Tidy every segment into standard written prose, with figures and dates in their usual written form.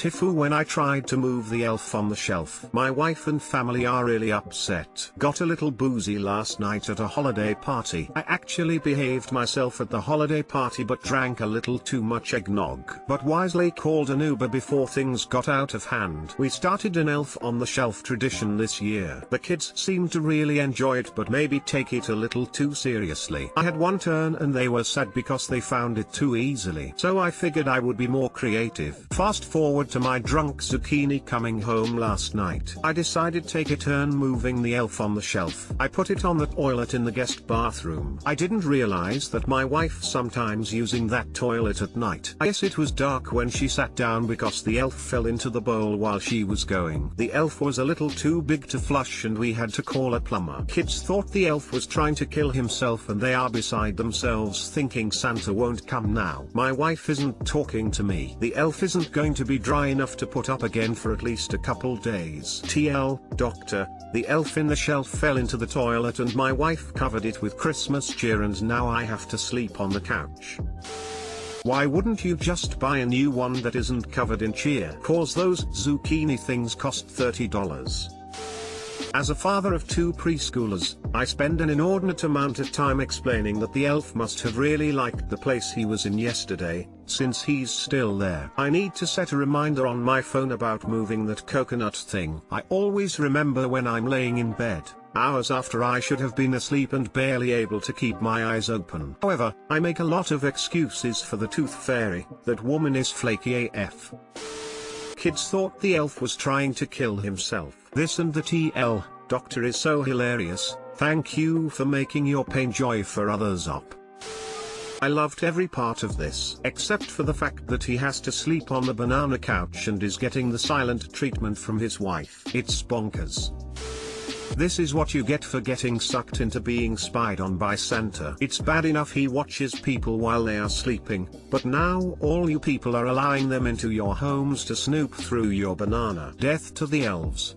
TIFU when I tried to move the elf on the shelf. My wife and family are really upset. Got a little boozy last night at a holiday party. I actually behaved myself at the holiday party but drank a little too much eggnog. But wisely called an Uber before things got out of hand. We started an elf on the shelf tradition this year. The kids seem to really enjoy it but maybe take it a little too seriously. I had one turn and they were sad because they found it too easily. So I figured I would be more creative. Fast forward to my drunk zucchini coming home last night. I decided to take a turn moving the elf on the shelf. I put it on the toilet in the guest bathroom. I didn't realize that my wife sometimes using that toilet at night. I guess it was dark when she sat down because the elf fell into the bowl while she was going. The elf was a little too big to flush and we had to call a plumber. Kids thought the elf was trying to kill himself and they are beside themselves thinking Santa won't come now. My wife isn't talking to me. The elf isn't going to be dry enough to put up again for at least a couple days. TL, doctor, the elf in the shelf fell into the toilet and my wife covered it with Christmas cheer and now I have to sleep on the couch. Why wouldn't you just buy a new one that isn't covered in cheer? Cause those zucchini things cost $30. As a father of 2 preschoolers, I spend an inordinate amount of time explaining that the elf must have really liked the place he was in yesterday, since he's still there. I need to set a reminder on my phone about moving that coconut thing. I always remember when I'm laying in bed, hours after I should have been asleep and barely able to keep my eyes open. However, I make a lot of excuses for the tooth fairy. That woman is flaky AF. Kids thought the elf was trying to kill himself. This and the TL, doctor is so hilarious. Thank you for making your pain joy for others up. I loved every part of this, except for the fact that he has to sleep on the banana couch and is getting the silent treatment from his wife. It's bonkers. This is what you get for getting sucked into being spied on by Santa. It's bad enough he watches people while they are sleeping, but now all you people are allowing them into your homes to snoop through your banana. Death to the elves.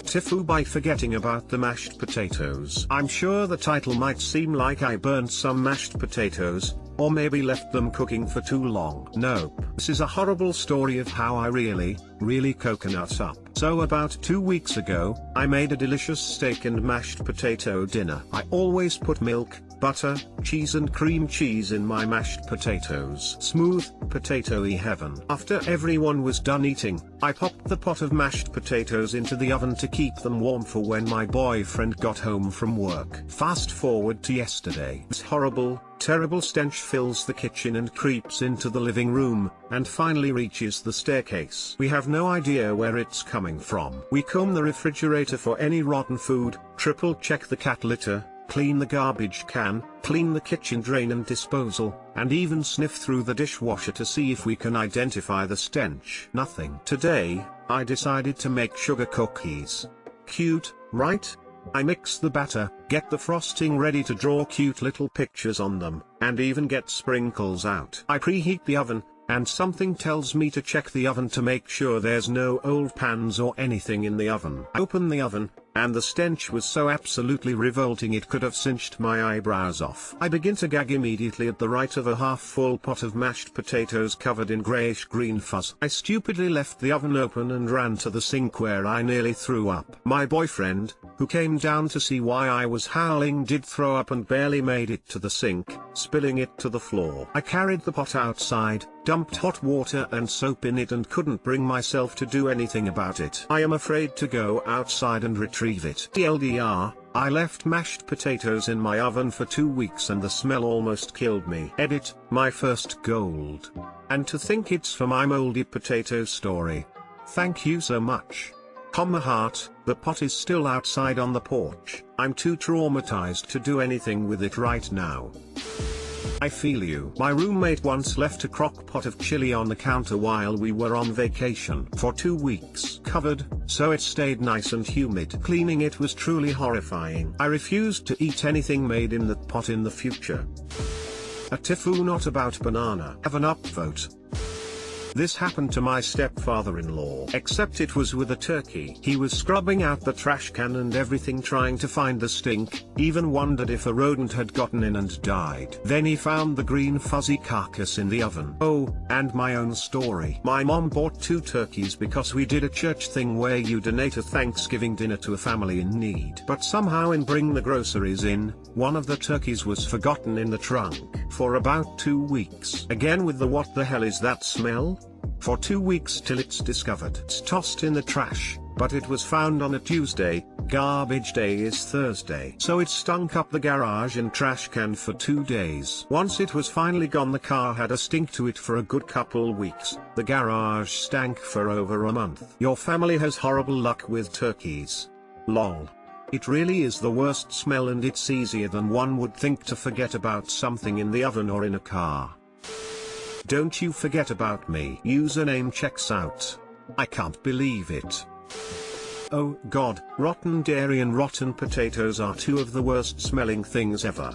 TIFU by forgetting about the mashed potatoes. I'm sure the title might seem like I burned some mashed potatoes, or maybe left them cooking for too long. Nope. This is a horrible story of how I really coconut up. So about 2 weeks ago, I made a delicious steak and mashed potato dinner. I always put milk, butter, cheese and cream cheese in my mashed potatoes. Smooth, potato-y heaven. After everyone was done eating, I popped the pot of mashed potatoes into the oven to keep them warm for when my boyfriend got home from work. Fast forward to yesterday. This horrible, terrible stench fills the kitchen and creeps into the living room, and finally reaches the staircase. We have no idea where it's coming from. We comb the refrigerator for any rotten food, triple check the cat litter, clean the garbage can, clean the kitchen drain and disposal, and even sniff through the dishwasher to see if we can identify the stench. Nothing. Today, I decided to make sugar cookies. Cute, right? I mix the batter, get the frosting ready to draw cute little pictures on them, and even get sprinkles out. I preheat the oven, and something tells me to check the oven to make sure there's no old pans or anything in the oven. I open the oven, and the stench was so absolutely revolting it could have cinched my eyebrows off. I begin to gag immediately at the right of a half-full pot of mashed potatoes covered in grayish-green fuzz. I stupidly left the oven open and ran to the sink where I nearly threw up. My boyfriend, who came down to see why I was howling, did throw up and barely made it to the sink, spilling it to the floor. I carried the pot outside, dumped hot water and soap in it and couldn't bring myself to do anything about it. I am afraid to go outside and retrieve it. TLDR, I left mashed potatoes in my oven for 2 weeks and the smell almost killed me. Edit, my first gold. And to think it's for my moldy potato story. Thank you so much. Heart, the pot is still outside on the porch. I'm too traumatized to do anything with it right now. I feel you. My roommate once left a crock pot of chili on the counter while we were on vacation for 2 weeks. Covered, so it stayed nice and humid. Cleaning it was truly horrifying. I refused to eat anything made in that pot in the future. A TIFU not about banana. Have an upvote. This happened to my stepfather-in-law, except it was with a turkey. He was scrubbing out the trash can and everything trying to find the stink, even wondered if a rodent had gotten in and died. Then he found the green fuzzy carcass in the oven. Oh, and my own story. My mom bought 2 turkeys because we did a church thing where you donate a Thanksgiving dinner to a family in need. But somehow in bringing the groceries in, one of the turkeys was forgotten in the trunk for about 2 weeks. Again with the what the hell is that smell? For 2 weeks till it's discovered. It's tossed in the trash, but it was found on a Tuesday, garbage day is Thursday. So it stunk up the garage and trash can for 2 days. Once it was finally gone, the car had a stink to it for a good couple weeks. The garage stank for over a month. Your family has horrible luck with turkeys. Lol. It really is the worst smell, and it's easier than one would think to forget about something in the oven or in a car. Don't you forget about me. Username checks out. I can't believe it. Oh god, rotten dairy and rotten potatoes are 2 of the worst smelling things ever.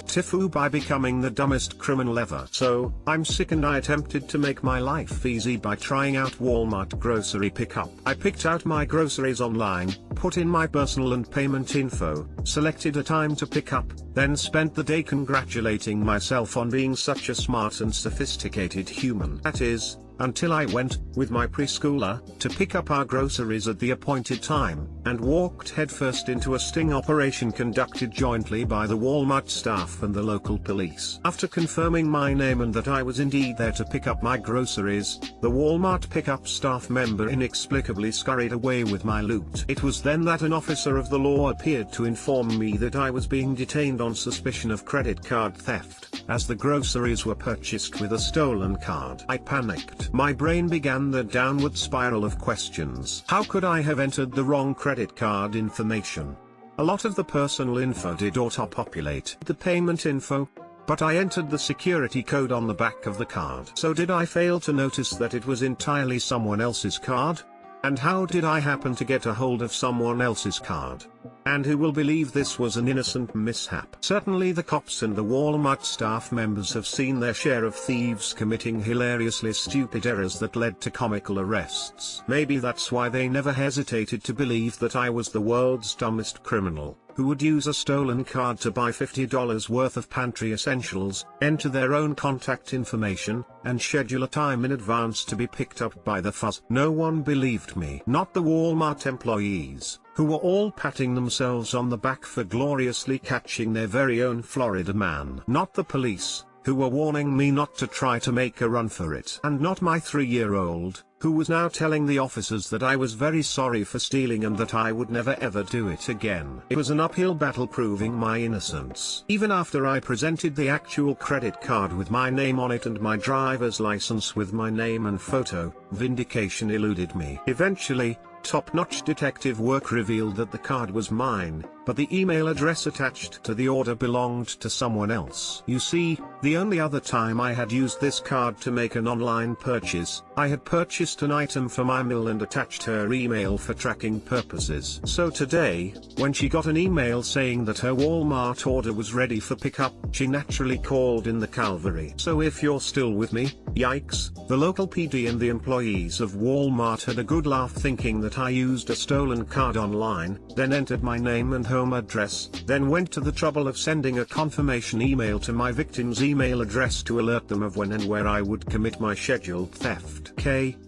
TIFU by becoming the dumbest criminal ever. So, I'm sick and I attempted to make my life easy by trying out Walmart grocery pickup. I picked out my groceries online, put in my personal and payment info, selected a time to pick up, then spent the day congratulating myself on being such a smart and sophisticated human. That is, until I went, with my preschooler, to pick up our groceries at the appointed time, and walked headfirst into a sting operation conducted jointly by the Walmart staff and the local police. After confirming my name and that I was indeed there to pick up my groceries, the Walmart pickup staff member inexplicably scurried away with my loot. It was then that an officer of the law appeared to inform me that I was being detained on suspicion of credit card theft, as the groceries were purchased with a stolen card. I panicked. My brain began the downward spiral of questions. How could I have entered the wrong credit card information? A lot of the personal info did auto-populate the payment info, but I entered the security code on the back of the card. So did I fail to notice that it was entirely someone else's card? And how did I happen to get a hold of someone else's card? And who will believe this was an innocent mishap? Certainly the cops and the Walmart staff members have seen their share of thieves committing hilariously stupid errors that led to comical arrests. Maybe that's why they never hesitated to believe that I was the world's dumbest criminal, who would use a stolen card to buy $50 worth of pantry essentials, enter their own contact information, and schedule a time in advance to be picked up by the fuzz. No one believed me. Not the Walmart employees, who were all patting themselves on the back for gloriously catching their very own Florida man. Not the police, who were warning me not to try to make a run for it. And not my 3-year-old, who was now telling the officers that I was very sorry for stealing and that I would never ever do it again. It was an uphill battle proving my innocence. Even after I presented the actual credit card with my name on it and my driver's license with my name and photo, vindication eluded me. Eventually, top-notch detective work revealed that the card was mine, but the email address attached to the order belonged to someone else. You see, the only other time I had used this card to make an online purchase, I had purchased an item for my mill and attached her email for tracking purposes. So today, when she got an email saying that her Walmart order was ready for pickup, she naturally called in the cavalry. So if you're still with me, yikes, the local PD and the employees of Walmart had a good laugh thinking that I used a stolen card online, then entered my name and home address, then went to the trouble of sending a confirmation email to my victim's email address to alert them of when and where I would commit my scheduled theft.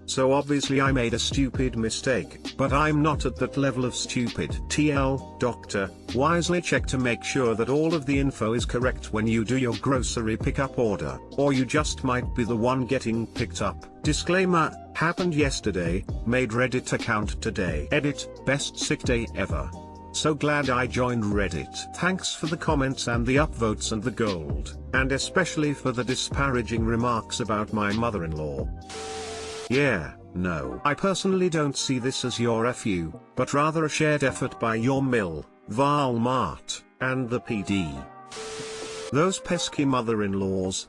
So obviously I made a stupid mistake, but I'm not at that level of stupid. TL, doctor, wisely check to make sure that all of the info is correct when you do your grocery pickup order, or you just might be the one getting picked up. Disclaimer, happened yesterday, made Reddit account today. Edit, best sick day ever. So glad I joined Reddit. Thanks for the comments and the upvotes and the gold, and especially for the disparaging remarks about my mother-in-law. Yeah, no. I personally don't see this as your FU, but rather a shared effort by your mill, Walmart, and the PD. Those pesky mother-in-laws.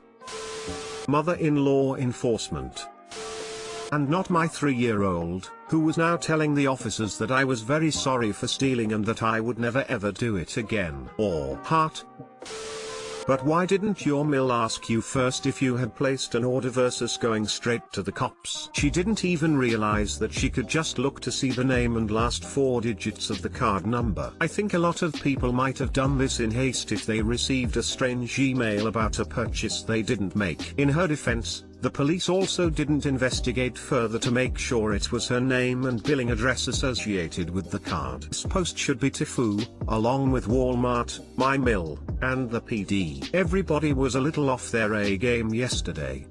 Mother-in-law enforcement. And not my 3-year-old, who was now telling the officers that I was very sorry for stealing and that I would never ever do it again. Or heart. But why didn't your mill ask you first if you had placed an order versus going straight to the cops? She didn't even realize that she could just look to see the name and last 4 digits of the card number. I think a lot of people might have done this in haste if they received a strange email about a purchase they didn't make. In her defense, the police also didn't investigate further to make sure it was her name and billing address associated with the card. This post should be TIFU, along with Walmart, my mill, and the PD. Everybody was a little off their A game yesterday.